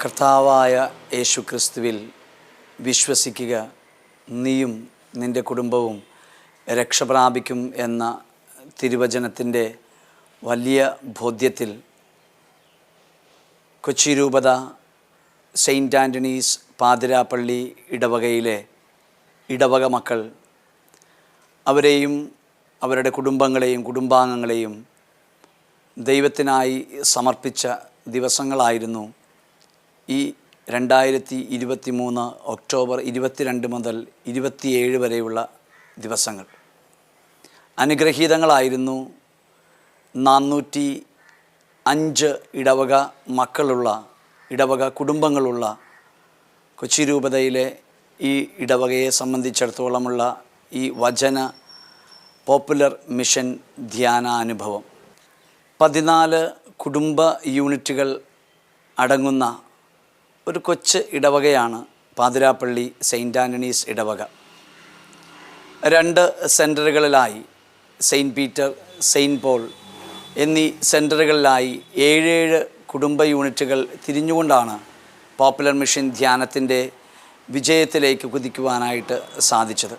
കർത്താവായ യേശു ക്രിസ്തുവിൽ വിശ്വസിക്കുക, നീയും നിൻ്റെ കുടുംബവും രക്ഷ പ്രാപിക്കും എന്ന തിരുവചനത്തിൻ്റെ വലിയ ബോധ്യത്തിൽ കൊച്ചി രൂപത സെയിൻറ്റ് ആൻ്റണീസ് പാതിരാപ്പള്ളി ഇടവകയിലെ ഇടവക മക്കൾ അവരെയും അവരുടെ കുടുംബങ്ങളെയും കുടുംബാംഗങ്ങളെയും ദൈവത്തിനായി സമർപ്പിച്ച ദിവസങ്ങളായിരുന്നു ഈ 2023 ഒക്ടോബർ 22 മുതൽ 27 വരെയുള്ള ദിവസങ്ങൾ. അനുഗ്രഹീതങ്ങളായിരുന്നു. 405 ഇടവക മക്കളുള്ള ഇടവക കുടുംബങ്ങളുള്ള കൊച്ചി രൂപതയിലെ ഈ ഇടവകയെ സംബന്ധിച്ചിടത്തോളമുള്ള ഈ വചന പോപ്പുലർ മിഷൻ ധ്യാനാനുഭവം. 14 കുടുംബ യൂണിറ്റുകൾ അടങ്ങുന്ന ഒരു കൊച്ച് ഇടവകയാണ് പാതിരാപ്പള്ളി സെയിൻറ്റ് ആൻ്റണീസ് ഇടവക. 2 സെൻറ്ററുകളിലായി സെയിൻറ്റ് പീറ്റർ, സെയിൻറ്റ് പോൾ എന്നീ സെൻറ്ററുകളിലായി 7 കുടുംബ യൂണിറ്റുകൾ തിരിഞ്ഞുകൊണ്ടാണ് പോപ്പുലർ മിഷൻ ധ്യാനത്തിൻ്റെ വിജയത്തിലേക്ക് കുതിക്കുവാനായിട്ട് സാധിച്ചത്.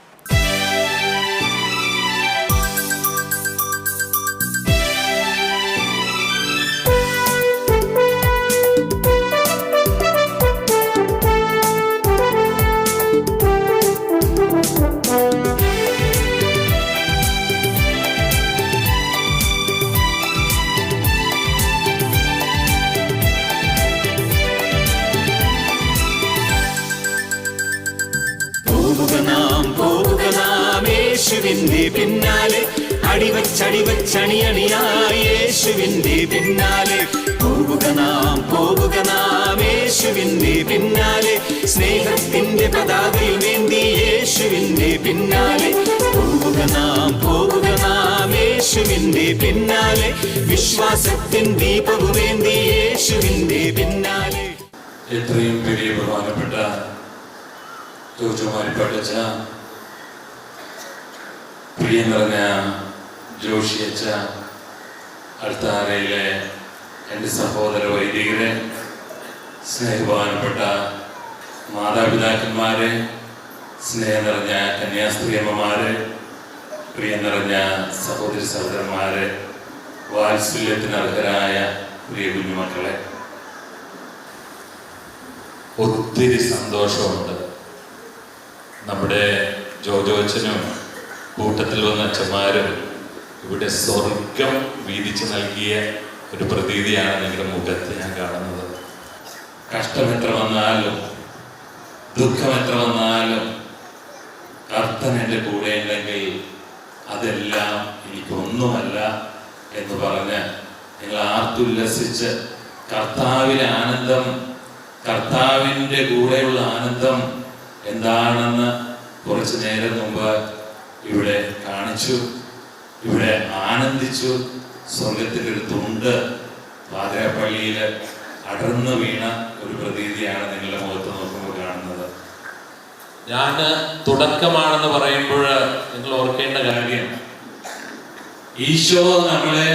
യേശുവിന്റെ പിന്നാലെ അടിവച്ചണിയായി യേശുവിന്റെ പിന്നാലെ പോവുക നാം യേശുവിന്റെ പിന്നാലെ സ്നേഹത്തിന്റെ പതാകയുമേന്തി യേശുവിന്റെ പിന്നാലെ പോവുക നാം യേശുവിന്റെ പിന്നാലെ വിശ്വാസത്തിൻ ദീപവുമേന്തി യേശുവിന്റെ പിന്നാലെ. എത്രയും വലിയ പ്രധാനപ്പെട്ട പഠിച്ച പ്രിയ നിറഞ്ഞ ജോഷിയച്ച, അൾത്താരയിലെ എൻ്റെ സഹോദര വൈദികരെ, സ്നേഹബഹുമാനപ്പെട്ട മാതാപിതാക്കന്മാരെ, സ്നേഹം നിറഞ്ഞ കന്യാസ്ത്രീയമ്മമാരെ, പ്രിയ നിറഞ്ഞ സഹോദരി സഹോദരന്മാരെ, വാത്സല്യത്തിന് അർഹരായ പ്രിയ കുഞ്ഞുമക്കളെ, ഒത്തിരി സന്തോഷമുണ്ട്. നമ്മുടെ ജോജോച്ചനും കൂട്ടത്തിൽ വന്ന അച്ഛന്മാരും ഇവിടെ സ്വർഗം വീതിച്ച് നൽകിയ ഒരു പ്രതീതിയാണ് നിങ്ങളുടെ മുഖത്ത് ഞാൻ കാണുന്നത്. കഷ്ടമെത്ര വന്നാലും ദുഃഖമെത്ര വന്നാലും കർത്തൻ എൻ്റെ കൂടെ ഉണ്ടെങ്കിൽ അതെല്ലാം എനിക്കൊന്നുമല്ല എന്ന് പറഞ്ഞ് നിങ്ങൾ ആർത്തുല്ലസിച്ച് കർത്താവിലെ ആനന്ദം, കർത്താവിൻ്റെ കൂടെയുള്ള ആനന്ദം എന്താണെന്ന് കുറച്ചു നേരം മുമ്പ് ഇവിടെ കാണിച്ചു, ഇവിടെ ആനന്ദിച്ചു. സ്വർഗത്തിലെടുത്തുണ്ട് പാതിരാപ്പള്ളിയിൽ അടർന്നു വീണ ഒരു പ്രതീതിയാണ് നിങ്ങളുടെ മുഖത്ത് നോക്കുമ്പോൾ കാണുന്നത്. ഞാൻ തുടക്കമാണെന്ന് പറയുമ്പോൾ നിങ്ങൾ ഓർക്കേണ്ട കാര്യം, ഈശോ നമ്മളെ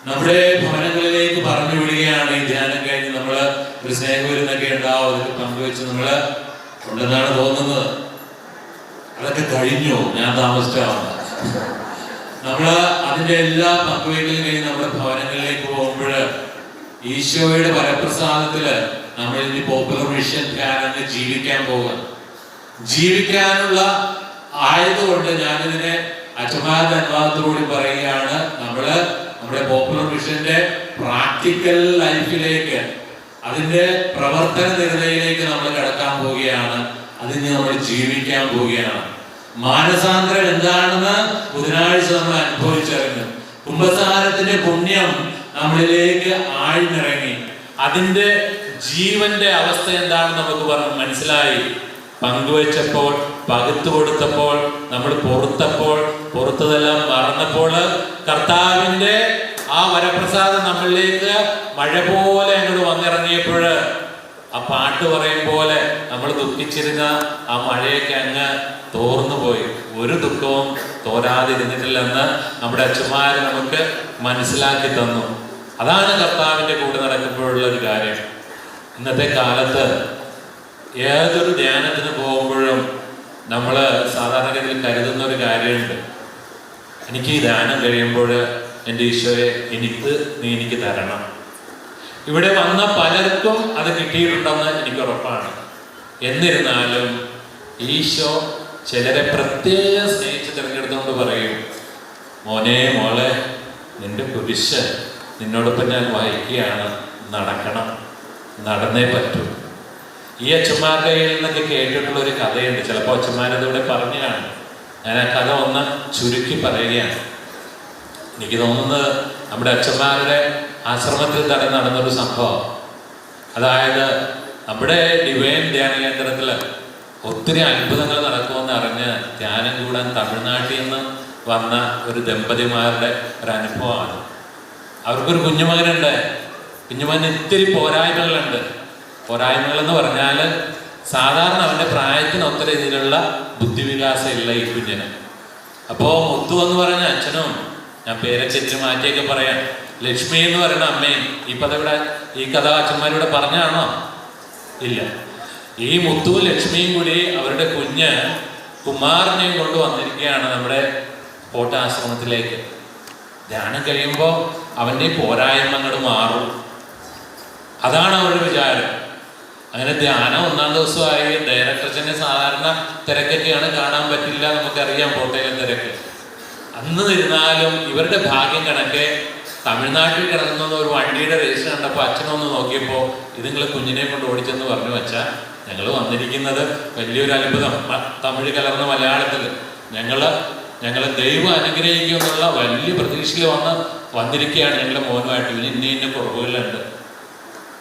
നമ്മുടെ ഭവനങ്ങളിലേക്ക് പറഞ്ഞു വിടുകയാണ്. ഈ ധ്യാനം കഴിഞ്ഞ് നമ്മൾ ഒരു സ്നേഹവിരുന്നൊക്കെ ഉണ്ടാവും, അതൊക്കെ പങ്കുവെച്ച് നമ്മൾ ഉണ്ടെന്നാണ് തോന്നുന്നത്. അതൊക്കെ കഴിഞ്ഞു, ഞാൻ താമസിച്ചാണ്. നമ്മള് അതിന്റെ എല്ലാ പങ്കുവയ്ക്കലും കഴിഞ്ഞ് നമ്മുടെ ഭവനങ്ങളിലേക്ക് പോകുമ്പോൾ ഈശോയുടെ വരപ്രസാദത്തില് നമ്മൾ ഇനി പോപ്പുലർ മിഷൻ ധ്യാനം ജീവിക്കാൻ പോകുക. ജീവിക്കാനുള്ള ആയതുകൊണ്ട് ഞാനിതിനെ അച്ഛന്മാരുടെ അനുവാദത്തോടുകൂടി പറയുകയാണ്. നമ്മുടെ പോപ്പുലർ മിഷന്റെ പ്രാക്ടിക്കൽ ലൈഫിലേക്ക്, അതിന്റെ പ്രവർത്തന നിരതയിലേക്ക് നമ്മൾ കടക്കാൻ പോവുകയാണ്. അതിന് നമ്മൾ ജീവിക്കാൻ പോവുകയാണ്. മാനസാന്തരം എന്താണെന്ന് ബുധനാഴ്ച നമ്മൾ അനുഭവിച്ചറിഞ്ഞു. കുംഭസാരത്തിന്റെ പുണ്യം നമ്മളിലേക്ക് ആഴ്ന്നിറങ്ങി. അതിന്റെ ജീവന്റെ അവസ്ഥ എന്താണെന്ന് നമുക്ക് മനസ്സിലായി. പങ്കുവെച്ചപ്പോൾ, പകുത്തു കൊടുത്തപ്പോൾ, നമ്മൾ പുറത്തതെല്ലാം മറന്നപ്പോൾ കർത്താവിന്റെ ആ വരപ്രസാദം നമ്മളിലേക്ക് മഴ പോലെ അങ്ങോട്ട് വന്നിറങ്ങിയപ്പോൾ, ആ പാട്ട് പറയും പോലെ നമ്മൾ ദുഃഖിച്ചിരുന്ന ആ മഴയൊക്കെ അങ്ങ് തോർന്നു പോയി. ഒരു ദുഃഖവും തോരാതിരുന്നിട്ടില്ലെന്ന് നമ്മുടെ അച്ഛന്മാർ നമുക്ക് മനസ്സിലാക്കി തന്നു. അതാണ് കർത്താവിൻ്റെ കൂടെ നടക്കുമ്പോഴുള്ള ഒരു കാര്യം. ഇന്നത്തെ കാലത്ത് ഏതൊരു ധ്യാനത്തിന് പോകുമ്പോഴും നമ്മൾ സാധാരണഗതിയിൽ കരുതുന്ന ഒരു കാര്യമുണ്ട്. എനിക്ക് ഈ ധ്യാനം കഴിയുമ്പോൾ എൻ്റെ ഈശോയെ നീ എനിക്ക് തരണം. ഇവിടെ വന്ന പലർക്കും അത് കിട്ടിയിട്ടുണ്ടെന്ന് എനിക്ക് ഉറപ്പാണ്. എന്നിരുന്നാലും ഈശോ ചിലരെ പ്രത്യേകം സ്നേഹിച്ച് തിരഞ്ഞെടുത്തുകൊണ്ട് പറയും, മോനെ മോളെ, നിന്റെ കുരിശ് നിന്നോടൊപ്പം ഞാൻ വഹിക്കുകയാണ്, നടക്കണം, നടന്നേ പറ്റൂ. ഈ അച്ഛന്മാരുടെ കയ്യിൽ നിന്നൊക്കെ കേട്ടിട്ടുള്ള ഒരു കഥയുണ്ട്. ചിലപ്പോൾ അച്ഛന്മാരതിവിടെ പറഞ്ഞതാണ്. ഞാൻ ആ കഥ ഒന്ന് ചുരുക്കി പറയുകയാണ്. എനിക്ക് തോന്നുന്നത് നമ്മുടെ അച്ഛന്മാരുടെ ആശ്രമത്തിൽ തന്നെ നടന്നൊരു സംഭവം. അതായത് നമ്മുടെ ഡിവൈൻ ധ്യാന കേന്ദ്രത്തിൽ ഒത്തിരി അത്ഭുതങ്ങൾ നടക്കുമെന്ന് അറിഞ്ഞ് ധ്യാനം കൂടാൻ തമിഴ്നാട്ടിൽ നിന്ന് വന്ന ഒരു ദമ്പതിമാരുടെ ഒരു അനുഭവമാണ്. അവർക്കൊരു കുഞ്ഞുമകനുണ്ട്. കുഞ്ഞുമകന് ഇത്തിരി പോരായ്മകളുണ്ട്. പോരായ്മകളെന്ന് പറഞ്ഞാൽ സാധാരണ അവൻ്റെ പ്രായത്തിന് ഒത്ത രീതിയിലുള്ള ബുദ്ധിവികാസം ഇല്ല ഈ കുഞ്ഞിന്. അപ്പോൾ മുത്തു എന്ന് പറഞ്ഞ അച്ഛനും, ഞാൻ പേരെ ചെറ്റ് മാറ്റിയൊക്കെ പറയാം, ലക്ഷ്മി എന്ന് പറയുന്ന അമ്മയും ഈ കഥ അച്ഛന്മാരിവിടെ പറഞ്ഞാണോ? ഇല്ല. ഈ മുത്തുവും ലക്ഷ്മിയും കൂടി അവരുടെ കുഞ്ഞ് കുമാറിനെയും കൊണ്ട് വന്നിരിക്കുകയാണ് നമ്മുടെ കോട്ടാശ്രമത്തിലേക്ക്. ധ്യാനം കഴിയുമ്പോൾ അവൻ്റെ പോരായ്മകൾ മാറും, അതാണ് അവരുടെ വിചാരം. അങ്ങനെ ധ്യാനം 1-ാം ദിവസമായി. ഡയറക്ടർച്ചനെ സാധാരണ തിരക്കൊക്കെയാണ്, കാണാൻ പറ്റില്ല, നമുക്കറിയാം കോട്ടയിലെ തിരക്ക്. അന്ന് ഇരുന്നാലും ഇവരുടെ ഭാഗ്യം കണക്കെ തമിഴ്നാട്ടിൽ കിടക്കുന്ന ഒരു വണ്ടിയുടെ രജിസ്റ്റർ കണ്ടപ്പോൾ അച്ഛനൊന്ന് നോക്കിയപ്പോൾ ഇത് നിങ്ങൾ കുഞ്ഞിനെ കൊണ്ട് ഓടിച്ചെന്ന് പറഞ്ഞു. വെച്ചാൽ ഞങ്ങൾ വന്നിരിക്കുന്നത് വലിയൊരു അത്ഭുതം, തമിഴ് കലർന്ന മലയാളത്തിൽ ഞങ്ങൾ ദൈവം അനുഗ്രഹിക്കും എന്നുള്ള വലിയ പ്രതീക്ഷയിൽ വന്നിരിക്കുകയാണ് ഞങ്ങളുടെ മോനുമായിട്ട്. ഇവന് ഇന്ന കുറവുകളുണ്ട്,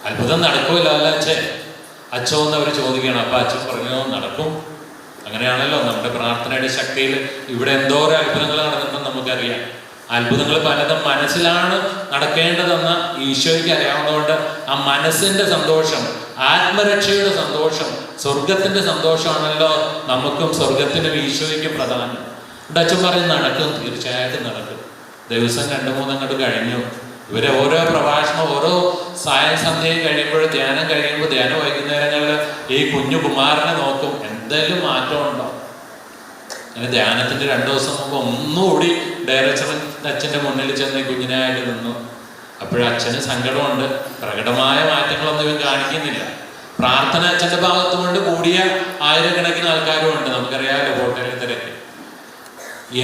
അത്ഭുതം നടക്കുമല്ലോ അല്ല അച്ഛൻ എന്ന് അവർ ചോദിക്കുകയാണ്. അപ്പം അച്ഛൻ പറഞ്ഞു നടക്കും. അങ്ങനെയാണല്ലോ നമ്മുടെ പ്രാർത്ഥനയുടെ ശക്തിയിൽ ഇവിടെ എന്തോരം അത്ഭുതങ്ങൾ നടന്നിട്ടുണ്ടെന്ന് നമുക്കറിയാം. അത്ഭുതങ്ങൾ പലതും മനസ്സിലാണ് നടക്കേണ്ടതെന്ന് ഈശോയ്ക്ക് അറിയാവുന്നതുകൊണ്ട് ആ മനസ്സിന്റെ സന്തോഷം, ആത്മരക്ഷയുടെ സന്തോഷം, സ്വർഗത്തിന്റെ സന്തോഷമാണല്ലോ നമുക്കും സ്വർഗത്തിനും ഈശോയ്ക്കും പ്രധാനം. അച്ഛൻ പറയും നടക്കും, തീർച്ചയായിട്ടും നടക്കും. ദിവസം 2-3 അങ്ങോട്ട് കഴിഞ്ഞു. ഇവരെ ഓരോ പ്രഭാഷണം, ഓരോ സന്ധ്യയും കഴിയുമ്പോൾ, ധ്യാനം കഴിയുമ്പോൾ, ധ്യാനം വൈകുന്നേരങ്ങളിൽ ഈ കുഞ്ഞു കുമാരനെ നോക്കും, എന്തെങ്കിലും മാറ്റമുണ്ടോ. അങ്ങനെ ധ്യാനത്തിന്റെ 2 ദിവസം മുമ്പ് ഒന്നുകൂടി ഡയറക്ടറിന്റെ അച്ഛൻ്റെ മുന്നിൽ ചെന്ന് കുഞ്ഞിനായിട്ട് നിന്നു. അപ്പോഴച്ഛന് സങ്കടമുണ്ട്. പ്രകടമായ മാറ്റങ്ങളൊന്നും ഇവൻ കാണിക്കുന്നില്ല. പ്രാർത്ഥന അച്ഛൻ്റെ ഭാഗത്തുകൊണ്ട് കൂടിയ ആയിരക്കണക്കിന് ആൾക്കാരും ഉണ്ട്, നമുക്കറിയാമല്ലോ കോട്ടയിലെ തിരക്ക്.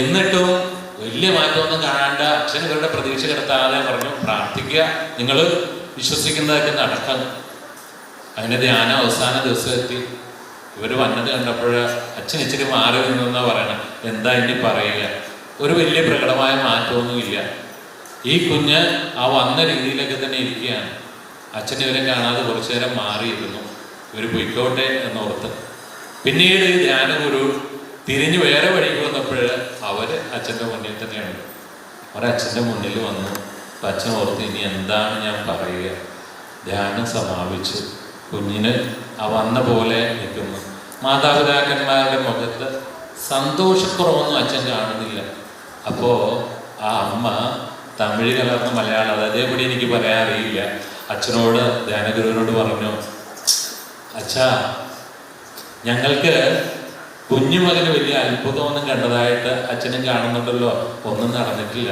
എന്നിട്ടും വലിയ മാറ്റമൊന്നും കാണാണ്ട് അച്ഛൻ ഇവരുടെ പ്രതീക്ഷ കിടത്താതെ പറഞ്ഞു, പ്രാർത്ഥിക്കുക, നിങ്ങൾ വിശ്വസിക്കുന്നതൊക്കെ നടക്കും. അങ്ങനെ ധ്യാനം അവസാന ദിവസം എത്തി. ഇവർ വന്നത് കണ്ടപ്പോൾ അച്ഛൻ ഇച്ചിരി മാറി നിന്നെന്നാ പറയണം. എന്താ ഇനി പറയുക, ഒരു വലിയ പ്രകടമായ മാറ്റമൊന്നുമില്ല. ഈ കുഞ്ഞ് ആ വന്ന രീതിയിലൊക്കെ തന്നെ ഇരിക്കുകയാണ്. അച്ഛൻ ഇവരെ കാണാതെ കുറച്ചു നേരം മാറിയിരുന്നു. ഇവർ പൊയ്ക്കോട്ടെ എന്നോർത്ത്. പിന്നീട് ഈ ധ്യാനഗുരു തിരിഞ്ഞ് വേറെ വഴിക്ക് വന്നപ്പോൾ അവർ അച്ഛൻ്റെ മുന്നിൽ തന്നെയുണ്ട്. ഒരച്ഛൻ്റെ മുന്നിൽ വന്നു. അപ്പം അച്ഛൻ ഓർത്ത് ഇനി എന്താണ് ഞാൻ പറയുക. ധ്യാനം സമാപിച്ചു. കുഞ്ഞിന് ആ വന്ന പോലെ നിൽക്കുന്നു. മാതാപിതാക്കന്മാരുടെ മുഖത്ത് സന്തോഷക്കുറവൊന്നും അച്ഛൻ കാണുന്നില്ല. അപ്പോൾ ആ അമ്മ തമിഴ് കലർന്ന മലയാളം, അതേപടി എനിക്ക് പറയാൻ അറിയില്ല, അച്ഛനോട് ധ്യാനഗുരുവിനോട് പറഞ്ഞു, അച്ഛാ, ഞങ്ങൾക്ക് കുഞ്ഞുമകന് വലിയ അത്ഭുതമൊന്നും കണ്ടതായിട്ട് അച്ഛനും കാണുന്നുണ്ടല്ലോ, ഒന്നും നടന്നിട്ടില്ല.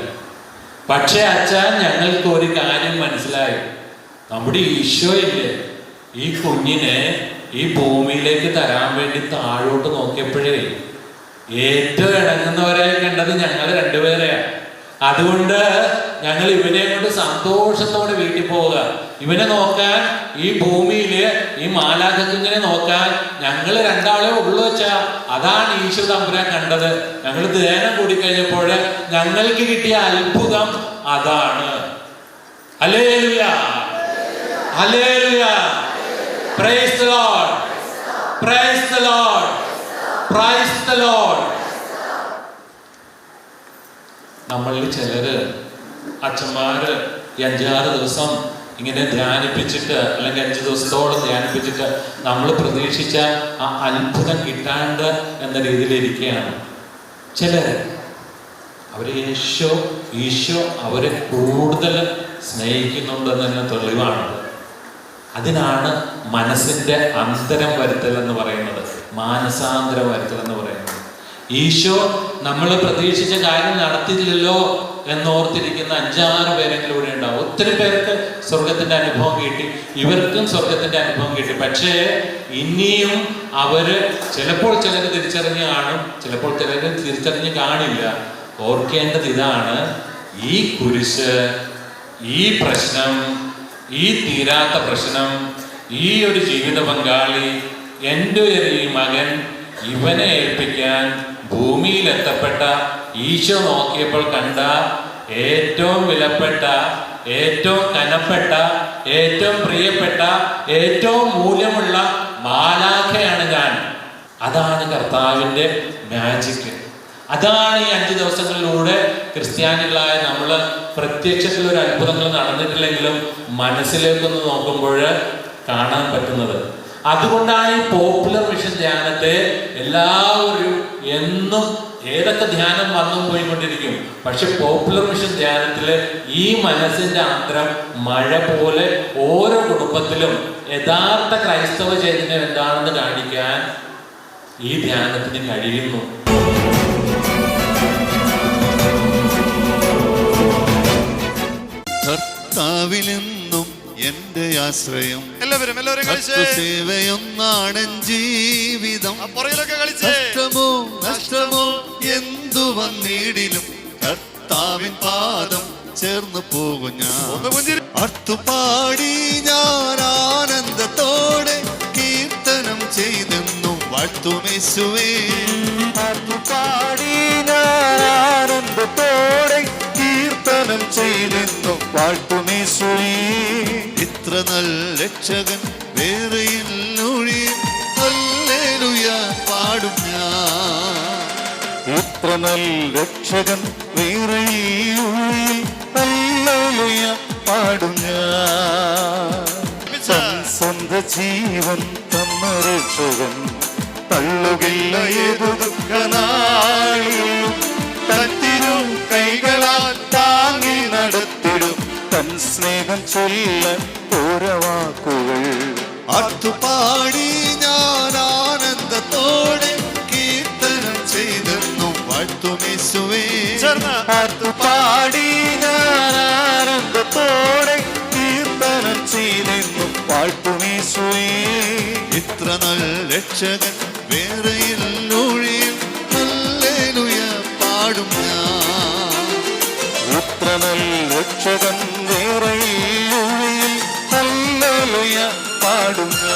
പക്ഷെ അച്ഛാ, ഞങ്ങൾക്ക് ഒരു കാര്യം മനസ്സിലായി. നമ്മുടെ ഈശോയില്ലേ, ഈ കുഞ്ഞിനെ ഈ ഭൂമിയിലേക്ക് തരാൻ വേണ്ടി താഴോട്ട് നോക്കിയപ്പോഴേ ഏറ്റവും ഇണങ്ങുന്നവരെ കണ്ടത് ഞങ്ങൾ രണ്ടുപേരെയാണ്. അതുകൊണ്ട് ഞങ്ങൾ ഇവനെ കൊണ്ട് സന്തോഷത്തോടെ വീട്ടിൽ പോവുക. ഇവനെ നോക്കാൻ, ഈ ഭൂമിയില് ഈ മാലാഖ കുഞ്ഞിനെ നോക്കാൻ ഞങ്ങൾ രണ്ടാളെ ഉള്ളു വെച്ചാ. അതാണ് ഈശോ തമ്പുരാൻ കണ്ടത്. ഞങ്ങൾ ധ്യാനം കൂടിക്കഴിഞ്ഞപ്പോൾ ഞങ്ങൾക്ക് കിട്ടിയ അത്ഭുതം അതാണ്. Hallelujah, hallelujah, praise the Lord, praise the Lord, praise the Lord. നമ്മളിൽ ചിലര് അച്ഛന്മാര് ഈ 5-6 ദിവസം ഇങ്ങനെ ധ്യാനിപ്പിച്ചിട്ട്, അല്ലെങ്കിൽ 5 ദിവസത്തോളം ധ്യാനിപ്പിച്ചിട്ട് നമ്മൾ പ്രതീക്ഷിച്ച ആ അത്ഭുതം കിട്ടാണ്ട് എന്ന രീതിയിലിരിക്കുകയാണ് ചിലര്. അവരെ ഈശോ അവരെ കൂടുതൽ സ്നേഹിക്കുന്നുണ്ടെന്നതിന് തെളിവാണ്. അതിനാണ് മനസ്സിൻ്റെ അന്തരം വരുത്തൽ എന്ന് പറയുന്നത്, മാനസാന്തരം വരുത്തൽ എന്ന് പറയുന്നത്. ഈശോ നമ്മൾ പ്രതീക്ഷിച്ച കാര്യം നടത്തിയില്ലല്ലോ എന്നോർത്തിരിക്കുന്ന 5-6 പേരെങ്കിലും ഇവിടെ ഉണ്ടാവും. ഒത്തിരി പേർക്ക് സ്വർഗത്തിൻ്റെ അനുഭവം കിട്ടി, ഇവർക്കും സ്വർഗത്തിൻ്റെ അനുഭവം കിട്ടി. പക്ഷേ ഇനിയും അവര് ചിലപ്പോൾ ചിലർ തിരിച്ചറിഞ്ഞ് കാണും, ചിലപ്പോൾ ചിലർ തിരിച്ചറിഞ്ഞ് കാണില്ല. ഓർക്കേണ്ടത് ഇതാണ്, ഈ കുരിശ്, ഈ പ്രശ്നം, ഈ തീരാത്ത പ്രശ്നം, ഈ ഒരു ജീവിത പങ്കാളി, എൻ്റെ ഈ മകൻ, ഇവനെ ഏൽപ്പിക്കാൻ ഭൂമിയിലെത്തപ്പെട്ട ഈശോ നോക്കിയപ്പോൾ കണ്ട ഏറ്റവും വിലപ്പെട്ട, ഏറ്റവും കനപ്പെട്ട, ഏറ്റവും പ്രിയപ്പെട്ട, ഏറ്റവും മൂല്യമുള്ള മാലാഖയാണ് ഞാൻ. അതാണ് കർത്താവിൻ്റെ മാജിക്. അതാണ് ഈ 5 ദിവസങ്ങളിലൂടെ ക്രിസ്ത്യാനികളായ നമ്മൾ പ്രത്യക്ഷത്തിൽ ഒരു അത്ഭുതങ്ങൾ നടന്നിട്ടില്ലെങ്കിലും മനസ്സിലേക്കൊന്ന് നോക്കുമ്പോൾ കാണാൻ പറ്റുന്നത്. അതുകൊണ്ടാണ് ഈ പോപ്പുലർ മിഷൻ ധ്യാനത്തെ എല്ലാവരും എന്നും ഏതൊക്കെ ധ്യാനം വന്നും പോയിക്കൊണ്ടിരിക്കും. പക്ഷെ പോപ്പുലർ മിഷൻ ധ്യാനത്തിൽ ഈ മനസ്സിന്റെ അന്തരം മഴ പോലെ ഓരോ കുടുംബത്തിലും യഥാർത്ഥ ക്രൈസ്തവ ചൈതന്യം എന്താണെന്ന് കാണിക്കാൻ ഈ ധ്യാനത്തിന് കഴിയുന്നു. കർത്താവിലെന്നും എന്റെ ആശ്രയം, എല്ലാവരും സേവയൊന്നാണ് ജീവിതം. കഷ്ടമോ നഷ്ടമോ എന്തു വന്നിടിലും കർത്താവിൻ പാദം ചേർന്ന് പോകും ഞാൻ. അർത്തുപാടി ഞാൻ ആനന്ദത്തോടെ കീർത്തനം ചെയ്തെന്നും വാഴ്ത്തുമേശുവേ. അർത്തുപാടി ഞാൻ ആനന്ദത്തോടെ കീർത്തനം ചെയ്തെന്നും വാഴ്ത്തുമേശുവേ. ഇത്ര നല്ല രക്ഷകൻ വേറെയില്ലൊഴിയും ഹല്ലേലൂയ പാടും ഞാൻ. ഇത്ര നല്ല രക്ഷകൻ വേറെയില്ലൊഴിയും ഹല്ലേലൂയ പാടും ഞാൻ. സ്വന്തം ജീവൻ തന്ന രക്ഷകൻ തള്ളുകില്ല ഏതു ദുഃഖനാളിലും. തത്തിരും കൈകളാൽ താങ്ങി നടത്തിടും തൻ സ്നേഹം ചൊല്ലാൻ ഓരവാക്കുകൾ. അർത്തുപാടി ഞാൻ ആനന്ദത്തോടെ കീർത്തനം ചെയ്തെന്നും വാഴ്ത്തുമേശുവേ. അർത്തുപാടി ഞാൻ ആനന്ദത്തോടെ കീർത്തനം ചെയ്തെന്നും വാഴ്ത്തുമേശുവേ. ഇത്ര നല്ല രക്ഷകൻ വേറെയില്ലൊഴിയും ഹല്ലേലൂയ പാടും ഞാൻ. ഇത്ര നല്ല രക്ഷകൻ വേറെയില്ലൊഴിയും ഹല്ലേലൂയ പാടും ഞാൻ.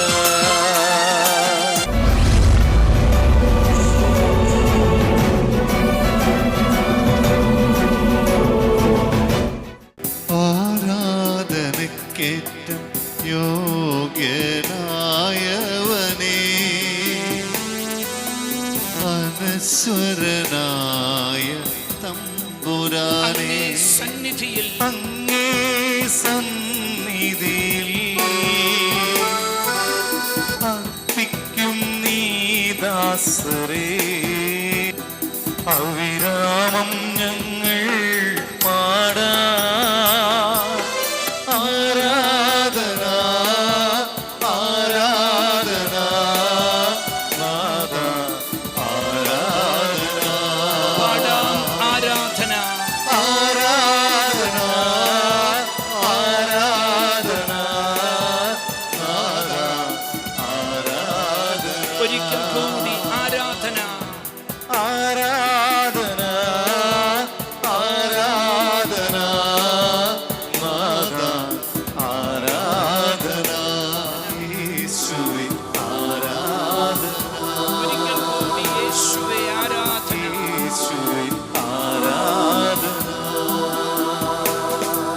ആരാധനക്കേറ്റം യോഗ്യനായവനേ, അനശ്വരനായ തമ്പുരാനേ, സന്നിധിയിൽ അങ്ങേ സന്നിധിയിൽ അർപ്പിക്കും നീ ദാസരേ. അവിരാമം ഞങ്ങൾ പാടാ ആരാധന ആരാധന നാദ ആരാധന. പാടാം ആരാധന, ആരാധന ആരാധന നാദ ആരാധന. ഒരിക്കൽ കൂടി ആരാധന, ആരാധന ആരാധന നാദ ആരാധന. യേശുവേ ആരാധന, ഒരിക്കൽ കൂടി യേശുവേ ആരാധന. യേശുവേ ആരാധന.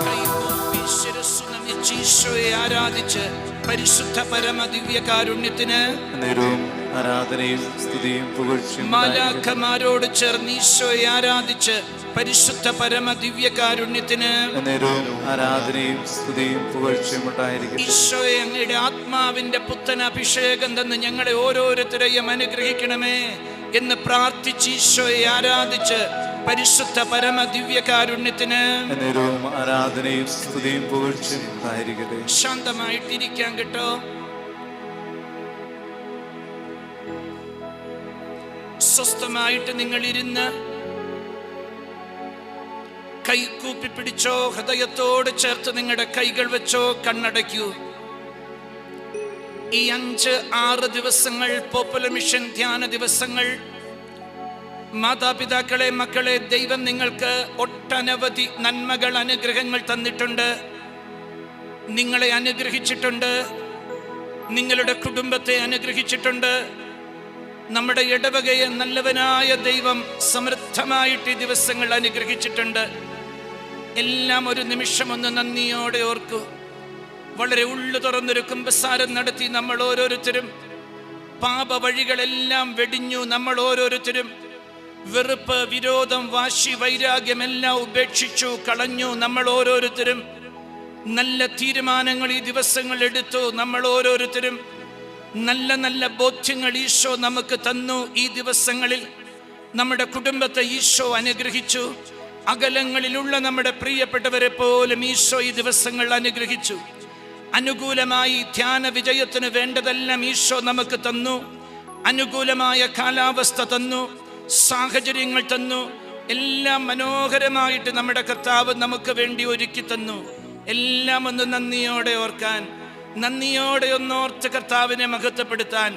കൈകൂപ്പി ശിരസ്സു നമിച്ച് ഈശോയെ ആരാധിച്ച് പരിശുദ്ധ പരമ ദിവ്യ കാരുണ്യത്തിന് നേരവും ആരാധനയും സ്തുതിയും പുകഴ്ചയും മാലാഖമാരോട് ചേർന്ന് ഈശോയെ ആരാധിച്ച് പരിശുദ്ധ പരമ ദിവ്യ കാരുണ്യത്തിന് നേരവും ആരാധനയും സ്തുതിയും പുകഴ്ചയും ഉണ്ടായിരിക്കും. ഈശോയെ അങ്ങയുടെ ആത്മാവിന്റെ പുത്തൻ അഭിഷേകം തന്ന് ഞങ്ങളെ ഓരോരുത്തരെയും അനുഗ്രഹിക്കണമേ എന്ന് പ്രാർത്ഥിച്ച് ഈശോയെ ആരാധിച്ച് പരിശുദ്ധ പരമ ദിവ്യകാരുണ്യത്തിന് എന്നേരവും ആരാധനയും സ്തുതിയും പുകഴ്ചയും ഉണ്ടായിരിക്കട്ടെ. ശാന്തമായിട്ടിരിക്കാൻ കേട്ടോ. സ്വസ്ഥമായിട്ട് നിങ്ങൾ ഇരുന്ന് കൈ കൂപ്പി പിടിച്ചോ, ഹൃദയത്തോട് ചേർത്ത് നിങ്ങളുടെ കൈകൾ വെച്ചോ, കണ്ണടയ്ക്കൂ. ഈ 5-6 ദിവസങ്ങൾ പോപ്പുലർ മിഷൻ ധ്യാന ദിവസങ്ങൾ, മാതാപിതാക്കളെ, മക്കളെ, ദൈവം നിങ്ങൾക്ക് ഒട്ടനവധി നന്മകൾ, അനുഗ്രഹങ്ങൾ തന്നിട്ടുണ്ട്. നിങ്ങളെ അനുഗ്രഹിച്ചിട്ടുണ്ട്, നിങ്ങളുടെ കുടുംബത്തെ അനുഗ്രഹിച്ചിട്ടുണ്ട്. നമ്മുടെ ഇടവകയെ നല്ലവനായ ദൈവം സമൃദ്ധമായിട്ട് ഈ ദിവസങ്ങൾ അനുഗ്രഹിച്ചിട്ടുണ്ട്. എല്ലാം ഒരു നിമിഷം ഒന്ന് നന്ദിയോടെ ഓർക്കൂ. വളരെ ഉള്ളു തുറന്നൊരു കുമ്പസാരം നടത്തി നമ്മൾ ഓരോരുത്തരും പാപ വഴികളെല്ലാം വെടിഞ്ഞു. നമ്മൾ ഓരോരുത്തരും വെറുപ്പ്, വിരോധം, വാശി, വൈരാഗ്യം എല്ലാം ഉപേക്ഷിച്ചു കളഞ്ഞു. നമ്മൾ ഓരോരുത്തരും നല്ല തീരുമാനങ്ങൾ ഈ ദിവസങ്ങൾ എടുത്തു. നമ്മൾ ഓരോരുത്തരും നല്ല നല്ല ബോധ്യങ്ങൾ ഈശോ നമുക്ക് തന്നു. ഈ ദിവസങ്ങളിൽ നമ്മുടെ കുടുംബത്തെ ഈശോ അനുഗ്രഹിച്ചു. അകലങ്ങളിലുള്ള നമ്മുടെ പ്രിയപ്പെട്ടവരെ പോലും ഈശോ ഈ ദിവസങ്ങൾ അനുഗ്രഹിച്ചു. അനുകൂലമായി ധ്യാന വിജയത്തിന് വേണ്ടതെല്ലാം ഈശോ നമുക്ക് തന്നു. അനുകൂലമായ കാലാവസ്ഥ തന്നു, സാഹചര്യങ്ങൾ തന്നു. എല്ലാം മനോഹരമായിട്ട് നമ്മുടെ കർത്താവ് നമുക്ക് വേണ്ടി ഒരുക്കി തന്നു. എല്ലാം ഒന്ന് നന്ദിയോടെ ഓർക്കാൻ, നന്ദിയോടെ ഒന്നോർത്ത് കർത്താവിനെ മഹത്വപ്പെടുത്താൻ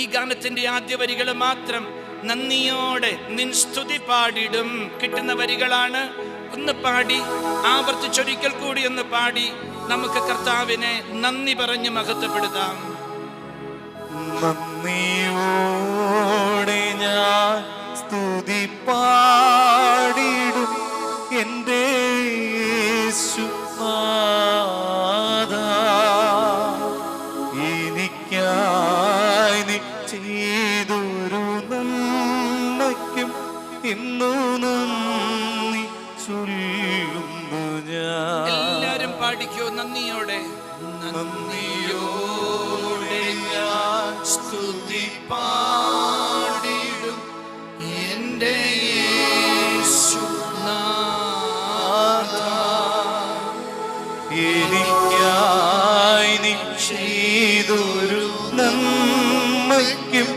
ഈ ഗാനത്തിന്റെ ആദ്യ വരികൾ മാത്രം നന്ദിയോടെ നിൻ സ്തുതി പാടിടും കിട്ടുന്ന വരികളാണ്. ഒന്ന് പാടി ആവർത്തിച്ചൊരിക്കൽ കൂടി ഒന്ന് പാടി നമുക്ക് കർത്താവിനെ നന്ദി പറഞ്ഞ് മഹത്വപ്പെടുത്താം. നന്ദിയോടെ ഞാൻ സ്തുതി പാടിടും എൻ്റെ യേശുനാഥാ. എനിക്കായി നീ ചെയ്തൊരു നന്മയ്ക്കും ഇന്നു നന്ദി ചൊല്ലുന്നു ഞാൻ. എല്ലാരും പാടിക്കോ നന്ദിയോടെ. നന്ദിയോടെ ഞാൻ സ്തുതി പാടിടും എൻ്റെ യേശുനാഥാ. എനിക്കായി നീ ചെയ്തൊരു നന്മയ്ക്കും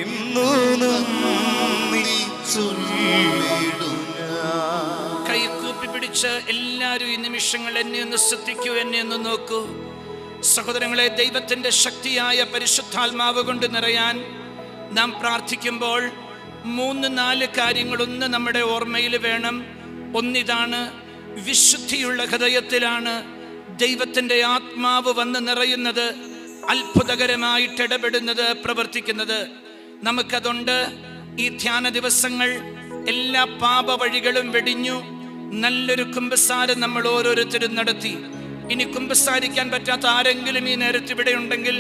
ഇന്നു നന്ദി ചൊല്ലിടും ഞാൻ. കൈ കൂപ്പി പിടിച്ച് എല്ലാവരും ഈ നിമിഷങ്ങൾ എന്നെ ഒന്ന് ശ്രദ്ധിക്കൂ, എന്നെ ഒന്ന് നോക്കൂ. സഹോദരങ്ങളെ, ദൈവത്തിൻ്റെ ശക്തിയായ പരിശുദ്ധാത്മാവ് കൊണ്ട് നിറയാൻ നാം പ്രാർത്ഥിക്കുമ്പോൾ 3-4 കാര്യങ്ങളൊന്ന് നമ്മുടെ ഓർമ്മയിൽ വേണം. ഒന്നിതാണ്, വിശുദ്ധിയുള്ള ഹൃദയത്തിലാണ് ദൈവത്തിൻ്റെ ആത്മാവ് വന്ന് നിറയുന്നത്, അത്ഭുതകരമായിട്ട് ഇടപെടുന്നത്, പ്രവർത്തിക്കുന്നത്. നമുക്കതുണ്ട്. ഈ ധ്യാന ദിവസങ്ങൾ എല്ലാ പാപ വഴികളും വെടിഞ്ഞു നല്ലൊരു കുമ്പസാരം നമ്മൾ ഓരോരുത്തരും നടത്തി. ഇനി കുമ്പസാരിക്കാൻ പറ്റാത്ത ആരെങ്കിലും ഈ നേരത്ത് ഇവിടെ ഉണ്ടെങ്കിൽ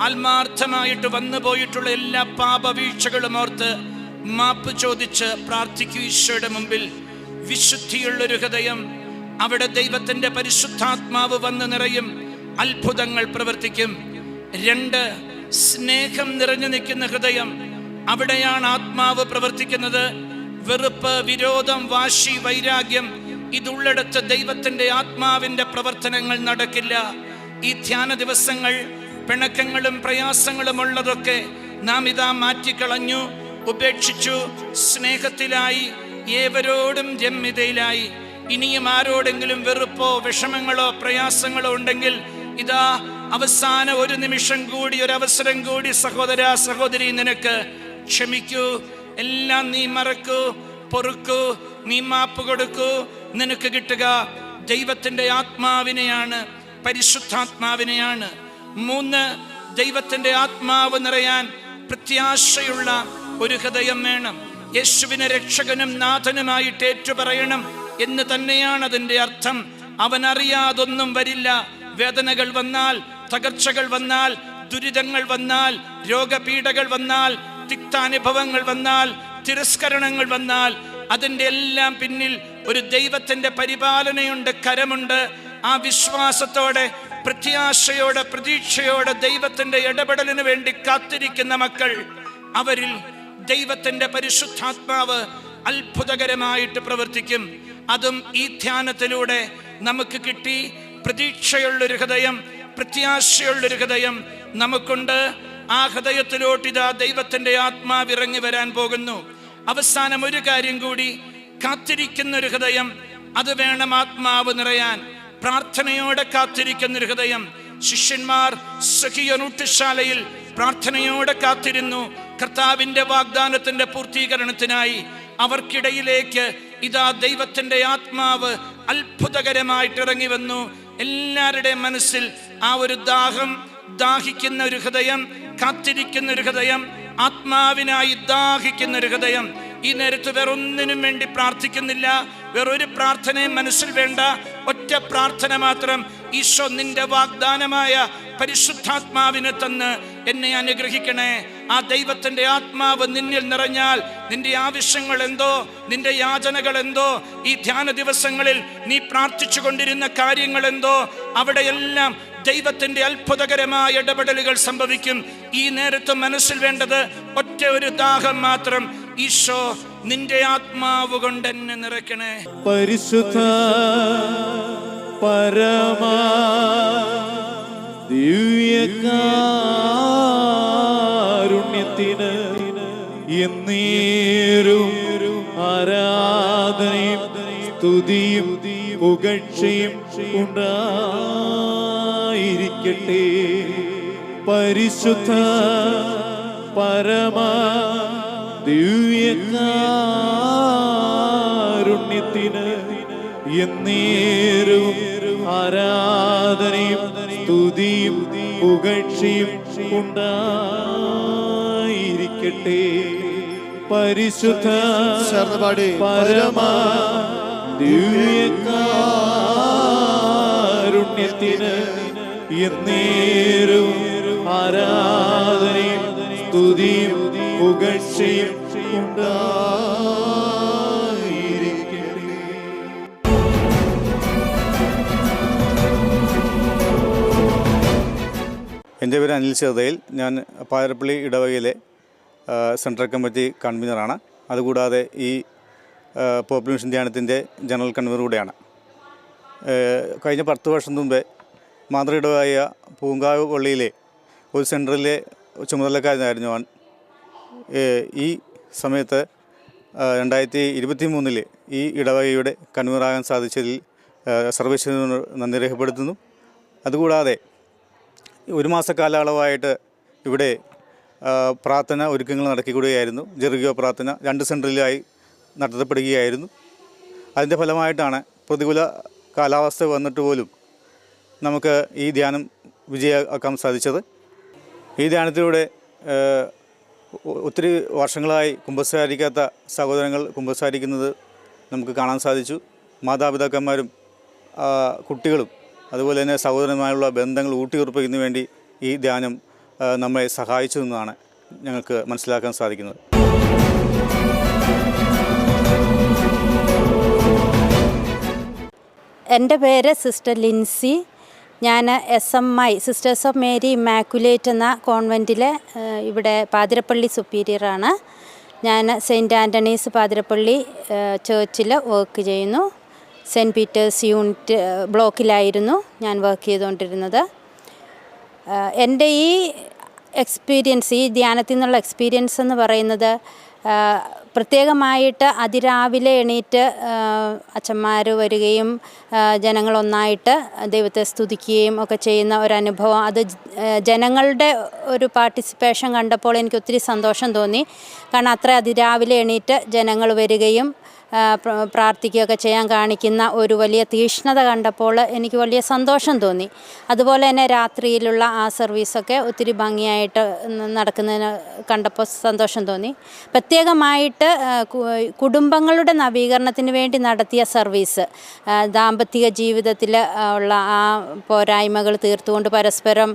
ആത്മാർത്ഥമായിട്ട് വന്നു പോയിട്ടുള്ള എല്ലാ പാപവീഴ്ചകളും ഓർത്ത് മാപ്പ് ചോദിച്ച് പ്രാർത്ഥിക്കൂ ഈശോയുടെ മുമ്പിൽ. വിശുദ്ധിയുള്ളൊരു ഹൃദയം, അവിടെ ദൈവത്തിന്റെ പരിശുദ്ധാത്മാവ് വന്ന് നിറയും, അത്ഭുതങ്ങൾ പ്രവർത്തിക്കും. 2, സ്നേഹം നിറഞ്ഞു നിൽക്കുന്ന ഹൃദയം, അവിടെയാണ് ആത്മാവ് പ്രവർത്തിക്കുന്നത്. വെറുപ്പ്, വിരോധം, വാശി, വൈരാഗ്യം ഇതുള്ളിടത്ത് ദൈവത്തിന്റെ ആത്മാവിന്റെ പ്രവർത്തനങ്ങൾ നടക്കില്ല. ഈ ധ്യാന ദിവസങ്ങൾ പിണക്കങ്ങളും പ്രയാസങ്ങളും ഉള്ളതൊക്കെ നാം ഇതാ മാറ്റിക്കളഞ്ഞു, ഉപേക്ഷിച്ചു, സ്നേഹത്തിലായി, ഏവരോടും രമ്യതയിലായി. ഇനിയും ആരോടെങ്കിലും വെറുപ്പോ വിഷമങ്ങളോ പ്രയാസങ്ങളോ ഉണ്ടെങ്കിൽ ഇതാ അവസാന ഒരു നിമിഷം കൂടി, ഒരു അവസരം കൂടി സഹോദര സഹോദരി, നിനക്ക് ക്ഷമിക്കൂ, എല്ലാം നീ മറക്കൂ, പൊറുക്കൂ, നീ മാപ്പ് കൊടുക്കൂ. നിനക്ക് കിട്ടുക ദൈവത്തിന്റെ ആത്മാവിനെയാണ്, പരിശുദ്ധാത്മാവിനെയാണ്. 3, ദൈവത്തിന്റെ ആത്മാവ് നിറയാൻ പ്രത്യാശയുള്ള ഒരു ഹൃദയം വേണം. യേശുവിനെ രക്ഷകനും നാഥനുമായിട്ട് ഏറ്റുപറയണം എന്ന് തന്നെയാണ് അതിൻ്റെ അർത്ഥം. അവൻ അറിയാതൊന്നും വരില്ല. വേദനകൾ വന്നാൽ, തകർച്ചകൾ വന്നാൽ, ദുരിതങ്ങൾ വന്നാൽ, രോഗപീഠകൾ വന്നാൽ, തിക്താനുഭവങ്ങൾ വന്നാൽ, തിരസ്കരണങ്ങൾ വന്നാൽ, അതിൻ്റെ എല്ലാം പിന്നിൽ ഒരു ദൈവത്തിന്റെ പരിപാലനയുണ്ട്, കരമുണ്ട്. ആ വിശ്വാസത്തോടെ, പ്രത്യാശയോടെ, പ്രതീക്ഷയോടെ ദൈവത്തിന്റെ ഇടപെടലിന് വേണ്ടി കാത്തിരിക്കുന്ന മക്കൾ, അവരിൽ ദൈവത്തിന്റെ പരിശുദ്ധാത്മാവ് അത്ഭുതകരമായിട്ട് പ്രവർത്തിക്കും. അതും ഈ ധ്യാനത്തിലൂടെ നമുക്ക് കിട്ടി. പ്രതീക്ഷയുള്ളൊരു ഹൃദയം, പ്രത്യാശയുള്ളൊരു ഹൃദയം നമുക്കുണ്ട്. ആ ഹൃദയത്തിലോട്ട് ഇതാ ദൈവത്തിൻ്റെ ആത്മാവ് ഇറങ്ങി വരാൻ പോകുന്നു. അവസാനം ഒരു കാര്യം കൂടി, കാത്തിരിക്കുന്നൊരു ഹൃദയം, അത് വേണം ആത്മാവ് നിറയാൻ. പ്രാർത്ഥനയോടെ കാത്തിരിക്കുന്നൊരു ഹൃദയം. ശിഷ്യന്മാർ സഖിയൊനൂട്ടുശാലയിൽ പ്രാർത്ഥനയോടെ കാത്തിരുന്നു കർത്താവിൻ്റെ വാഗ്ദാനത്തിൻ്റെ പൂർത്തീകരണത്തിനായി. അവർക്കിടയിലേക്ക് ഇതാ ദൈവത്തിൻ്റെ ആത്മാവ് അത്ഭുതകരമായിട്ട് ഇറങ്ങി വന്നു. എല്ലാവരുടെയും മനസ്സിൽ ആ ഒരു ദാഹം, ദാഹിക്കുന്ന ഒരു ഹൃദയം, കാത്തിരിക്കുന്ന ഒരു ഹൃദയം, ആത്മാവിനായി ദാഹിക്കുന്ന ഒരു ഹൃദയം. ഈ നേരത്ത് വേറൊന്നിനും വേണ്ടി പ്രാർത്ഥിക്കുന്നില്ല, വേറൊരു പ്രാർത്ഥനയും മനസ്സിൽ വേണ്ട. ഒറ്റ പ്രാർത്ഥന മാത്രം, ഈശോ നിന്റെ വാഗ്ദാനമായ പരിശുദ്ധാത്മാവിനെ തന്ന് എന്നെ അനുഗ്രഹിക്കണേ. ആ ദൈവത്തിൻ്റെ ആത്മാവ് നിന്നിൽ നിറഞ്ഞാൽ നിന്റെ ആവശ്യങ്ങൾ എന്തോ, നിന്റെ യാചനകൾ എന്തോ, ഈ ധ്യാന ദിവസങ്ങളിൽ നീ പ്രാർത്ഥിച്ചു കൊണ്ടിരുന്ന കാര്യങ്ങൾ എന്തോ, അവിടെയെല്ലാം ദൈവത്തിൻ്റെ അത്ഭുതകരമായ ഇടപെടലുകൾ സംഭവിക്കും. ഈ നേരത്ത് മനസ്സിൽ വേണ്ടത് ഒറ്റ ഒരു ദാഹം മാത്രം, ഈശോ നിന്റെ ആത്മാവ് കൊണ്ട് എന്നെ നിറയ്ക്കണേ. പരിശുദ്ധ പരമാ ദിവ്യകാരുണ്യത്തിന് എന്നേരും ആരാധനയും സ്തുതിയും പുകഴ്ചയും ഉണ്ടായിരിക്കട്ടെ. പരിശുദ്ധ പരമാ ദിവ്യകാരുണ്യത്തിന് എന്നേരും ആരാധനയും സ്തുതിയും പുകഴ്ചയും ഉണ്ടായിരിക്കട്ടെ. പരിശുദ്ധ പരമാ ദിവ്യകാരുണ്യത്തിന് എന്നേരും ആരാധനയും സ്തുതിയും പുകഴ്ചയും ഉണ്ടായിരിക്കട്ടെ. എൻ്റെ പേര് അനിൽ ചെറുതയിൽ. ഞാൻ പാതിരപ്പള്ളി ഇടവകയിലെ സെൻട്രൽ കമ്മിറ്റി കൺവീനറാണ്. അതുകൂടാതെ ഈ പോപ്പുലേഷൻ ധ്യാനത്തിൻ്റെ ജനറൽ കൺവീനർ കൂടെയാണ്. കഴിഞ്ഞ 10 വർഷം മുമ്പേ മാതൃ ഇടവകയായ പൂങ്കാവ് പള്ളിയിലെ ഒരു സെൻറ്ററിലെ ചുമതലക്കാരനായിരുന്നു ഞാൻ. ഈ സമയത്ത് 2023 ഈ ഇടവകയുടെ കൺവീനറാകാൻ സാധിച്ചതിൽ സർവേശ്വരനോട് നന്ദി രേഖപ്പെടുത്തുന്നു. അതുകൂടാതെ 1 മാസ കാലയളവായിട്ട് ഇവിടെ പ്രാർത്ഥന ഒരുക്കങ്ങൾ നടത്തിക്കൂടുകയായിരുന്നു. ജെറിഗോ പ്രാർത്ഥന 2 സെൻറ്ററിലായി നടത്തപ്പെടുകയായിരുന്നു. അതിൻ്റെ ഫലമായിട്ടാണ് പ്രതികൂല കാലാവസ്ഥ വന്നിട്ട് പോലും നമുക്ക് ഈ ധ്യാനം വിജയമാക്കാൻ സാധിച്ചത്. ഈ ധ്യാനത്തിലൂടെ ഒത്തിരി വർഷങ്ങളായി കുമ്പസാരിക്കാത്ത സഹോദരങ്ങൾ കുമ്പസാരിക്കുന്നത് നമുക്ക് കാണാൻ സാധിച്ചു. മാതാപിതാക്കന്മാരും കുട്ടികളും അതുപോലെ തന്നെ സഹോദരന്മാരുള്ള ബന്ധങ്ങൾ ഊട്ടിയുറപ്പിക്കുന്നതിന് വേണ്ടി ഈ ധ്യാനം നമ്മളെ സഹായിച്ചു എന്നാണ് ഞങ്ങൾക്ക് മനസ്സിലാക്കാൻ സാധിക്കുന്നത്. എൻ്റെ പേര് സിസ്റ്റർ ലിൻസി. ഞാൻ SMI sisters of Mary immaculate എന്ന കോൺവെൻറ്റിലെ ഇവിടെ പാതിരപ്പള്ളി സുപ്പീരിയറാണ്. ഞാൻ സെയിൻറ്റ് ആൻ്റണീസ് പാതിരപ്പള്ളി ചേർച്ചിൽ വർക്ക് ചെയ്യുന്നു. സെൻറ്റ് പീറ്റേഴ്സ് യൂണിറ്റ് ബ്ലോക്കിലായിരുന്നു ഞാൻ വർക്ക് ചെയ്തുകൊണ്ടിരുന്നത്. എൻ്റെ ഈ എക്സ്പീരിയൻസ്, ഈ ധ്യാനത്തിൽ നിന്നുള്ള എക്സ്പീരിയൻസ് എന്ന് പറയുന്നത്, പ്രത്യേകമായിട്ട് അതിരാവിലെ എണീറ്റ് അച്ഛന്മാർ വരികയും ജനങ്ങളൊന്നായിട്ട് ദൈവത്തെ സ്തുതിക്കുകയും ഒക്കെ ചെയ്യുന്ന ഒരനുഭവം, അത് ജനങ്ങളുടെ ഒരു പാർട്ടിസിപ്പേഷൻ കണ്ടപ്പോൾ എനിക്ക് ഒത്തിരി സന്തോഷം തോന്നി. കാരണം അത്ര അതിരാവിലെ എണീറ്റ് ജനങ്ങൾ വരികയും പ്രാർത്ഥിക്കുകയൊക്കെ ചെയ്യാൻ കാണിക്കുന്ന ഒരു വലിയ തീക്ഷ്ണത കണ്ടപ്പോൾ എനിക്ക് വലിയ സന്തോഷം തോന്നി. അതുപോലെ തന്നെ രാത്രിയിലുള്ള ആ സർവീസൊക്കെ ഒത്തിരി ഭംഗിയായിട്ട് നടക്കുന്നതിന് കണ്ടപ്പോൾ സന്തോഷം തോന്നി. പ്രത്യേകമായിട്ട് കുടുംബങ്ങളുടെ നവീകരണത്തിന് വേണ്ടി നടത്തിയ സർവീസ്, ദാമ്പത്തിക ജീവിതത്തിൽ ഉള്ള ആ പോരായ്മകൾ തീർത്തുകൊണ്ട് പരസ്പരം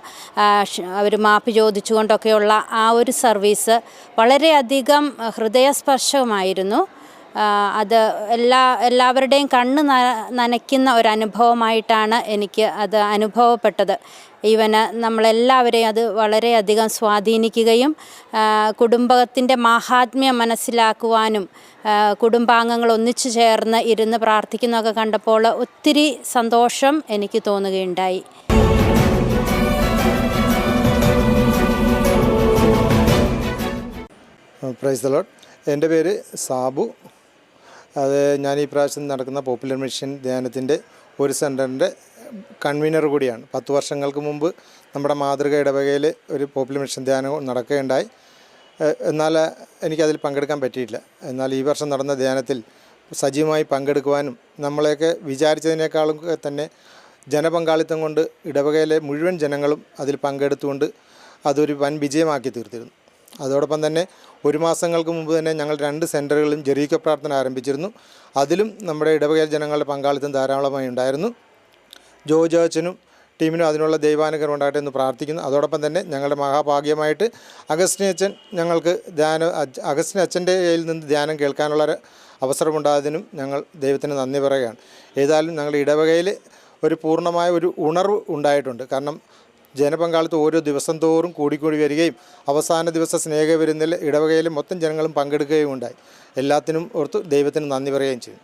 അവർ മാപ്പ് ചോദിച്ചുകൊണ്ടൊക്കെയുള്ള ആ ഒരു സർവീസ് വളരെയധികം ഹൃദയസ്പർശമായിരുന്നു. അത് എല്ലാവരുടെയും കണ്ണ് നനയ്ക്കുന്ന ഒരനുഭവമായിട്ടാണ് എനിക്ക് അത് അനുഭവപ്പെട്ടത്. ഈവന് നമ്മളെല്ലാവരെയും അത് വളരെയധികം സ്വാധീനിക്കുകയും കുടുംബത്തിൻ്റെ മാഹാത്മ്യം മനസ്സിലാക്കുവാനും കുടുംബാംഗങ്ങൾ ഒന്നിച്ചു ചേർന്ന് ഇരുന്ന് പ്രാർത്ഥിക്കുന്നതൊക്കെ കണ്ടപ്പോൾ ഒത്തിരി സന്തോഷം എനിക്ക് തോന്നുകയുണ്ടായി. Praise the Lord. എൻ്റെ പേര് സാബു. അത് ഞാൻ ഈ പ്രാവശ്യം നടക്കുന്ന പോപ്പുലർ മിഷൻ ധ്യാനത്തിൻ്റെ ഒരു സെൻറ്ററിൻ്റെ കൺവീനർ കൂടിയാണ്. 10 വർഷങ്ങൾക്ക് മുമ്പ് നമ്മുടെ മാതൃക ഇടവകയിൽ ഒരു പോപ്പുലർ മിഷൻ ധ്യാനം നടക്കുകയുണ്ടായി. എന്നാൽ എനിക്കതിൽ പങ്കെടുക്കാൻ പറ്റിയില്ല. എന്നാൽ ഈ വർഷം നടന്ന ധ്യാനത്തിൽ സജീവമായി പങ്കെടുക്കുവാനും നമ്മളെയൊക്കെ വിചാരിച്ചതിനേക്കാളും തന്നെ ജനപങ്കാളിത്തം കൊണ്ട് ഇടവകയിലെ മുഴുവൻ ജനങ്ങളും അതിൽ പങ്കെടുത്തുകൊണ്ട് അതൊരു വൻ വിജയമാക്കി തീർത്തിരുന്നു. അതോടൊപ്പം തന്നെ 1 മാസങ്ങൾക്ക് മുമ്പ് തന്നെ ഞങ്ങൾ 2 സെൻറ്ററുകളിലും ജെറീക്കോ പ്രാർത്ഥന ആരംഭിച്ചിരുന്നു. അതിലും നമ്മുടെ ഇടവകയിൽ ജനങ്ങളുടെ പങ്കാളിത്തം ധാരാളമായി ഉണ്ടായിരുന്നു. ജോജ് അച്ഛനും ടീമിനും അതിനുള്ള ദൈവാനുഗ്രഹം ഉണ്ടാകട്ടെ എന്ന് പ്രാർത്ഥിക്കുന്നു. അതോടൊപ്പം തന്നെ ഞങ്ങളുടെ മഹാഭാഗ്യമായിട്ട് അഗസ്റ്റിൻ അച്ഛൻ ഞങ്ങൾക്ക് അഗസ്റ്റിൻ അച്ഛൻ്റെ കയ്യിൽ നിന്ന് ധ്യാനം കേൾക്കാനുള്ള അവസരമുണ്ടായതിനും ഞങ്ങൾ ദൈവത്തിന് നന്ദി പറയുകയാണ്. ഏതായാലും ഞങ്ങളുടെ ഇടവകയിൽ ഒരു പൂർണ്ണമായ ഒരു ഉണർവ് ഉണ്ടായിട്ടുണ്ട്. കാരണം ജനപങ്കാളിത്തം ഓരോ ദിവസം തോറും കൂടിക്കൂടി വരികയും അവസാന ദിവസം സ്നേഹവിരുന്നിൽ ഇടവകയിലെ മൊത്തം ജനങ്ങളും പങ്കെടുക്കുകയും ഉണ്ടായി. എല്ലാത്തിനും ഓർത്ത് ദൈവത്തിന് നന്ദി പറയുകയും ചെയ്യും.